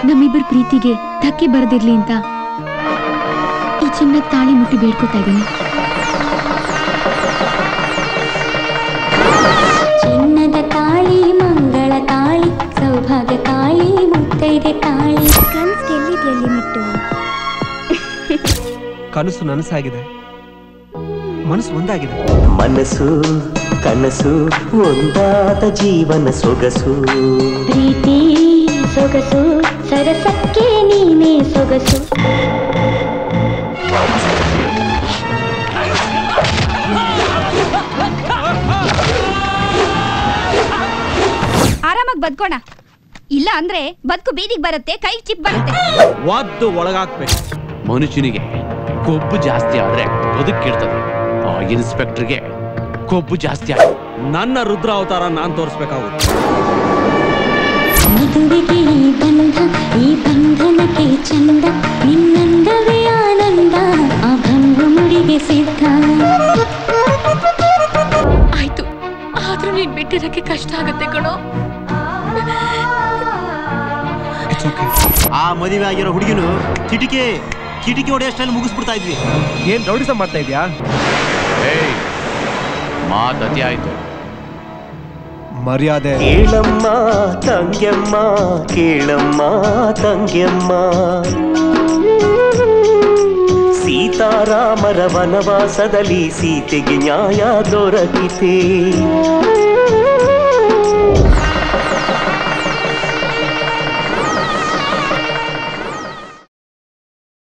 ನಮ್ಮಿಬ್ಬರ ಪ್ರೀತಿಗೆ ಧಕ್ಕೆ ಬರದಿರ್ಲಿ ಅಂತ ಈ ಚಿನ್ನದ ತಾಳಿ ಮುಟ್ಟಿ ಬೇಡ್ಕೊತಾ ಇದ್ದೀನಿ. ಚಿನ್ನದ ತಾಳಿ, ಮಂಗಳ ತಾಳಿ, ಸೌಭಾಗ್ಯ ತಾಳಿ, ಮುತ್ತೈದೆ ತಾಳಿ. ಕನಸು ಗೆಲ್ಲಿದೆಯಲ್ಲಿ ಮಿಟ್ಟು. ಕನಸು ನನಸಾಗಿದೆ, ಮನಸ್ಸು ಒಂದಾಗಿದೆ. ಮನಸ್ಸು ಕನಸು ಒಂದಾದ ಜೀವನ ಸೊಗಸು. ಪ್ರೀತಿ ಸೊಗಸು, ಸರಸಕ್ಕೆ ನೀನೇ ಸೊಗಸು. ಆರಾಮಾಗಿ ಬದುಕೋಣ, ಇಲ್ಲ ಅಂದ್ರೆ ಬದುಕು ಬೀದಿಗೆ ಬರುತ್ತೆ, ಕೈ ಚಿಪ್ ಬರುತ್ತೆ. ಒದ್ದು ಒಳಗಾಕ್ಬೇಕು. ಮನುಷ್ಯನಿಗೆ ಕೊಬ್ಬು ಜಾಸ್ತಿ ಆದ್ರೆ ಬದುಕಿರ್ತದೆ, ಆ ಇನ್ಸ್ಪೆಕ್ಟರ್ಗೆ ಕೊಬ್ಬು ಜಾಸ್ತಿ ಆಗ ನನ್ನ ರುದ್ರ ಅವತಾರ ನಾನ್ ತೋರಿಸ್ಬೇಕಾಗುತ್ತೆ. ಮದುವೆಗೆ ಈ ಬಂಧ, ಈ ಬಂಧನಕ್ಕೆ ಚಂದ, ನಿನ್ನಂದವೇ ಆನಂದ, ಆ ಭಂಗು ಮುಡಿಗೆ ಸಿದ್ಧ. ಆಯ್ತು, ಆದ್ರೂ ನೀನ್ ಬಿಟ್ಟಿರಕ್ಕೆ ಕಷ್ಟ ಆಗತ್ತೆ ಕಣೋ. ಆ ಮದುವೆ ಆಗಿರೋ ಹುಡುಗಿನು ಕಿಟಿಕಿ ಹೊಡೆಯಷ್ಟಲ್ಲಿ ಮುಗಿಸ್ಬಿಡ್ತಾ ಇದ್ವಿ. ಏನ್ ರೌಡಿಸಂ ಮಾಡ್ತಾ ಇದ್ಯಾ? ಮಾತತಿ ಆಯ್ತು. ಮರ್ಯಾದೆ. ಕೇಳಮ್ಮ ತಂಗ್ಯಮ್ಮ, ಕೇಳಮ್ಮ ತಂಗ್ಯಮ್ಮ, ಸೀತಾರಾಮರ ವನವಾಸದಲ್ಲಿ ಸೀತೆಗೆ ನ್ಯಾಯ ದೊರಕಿತೆ.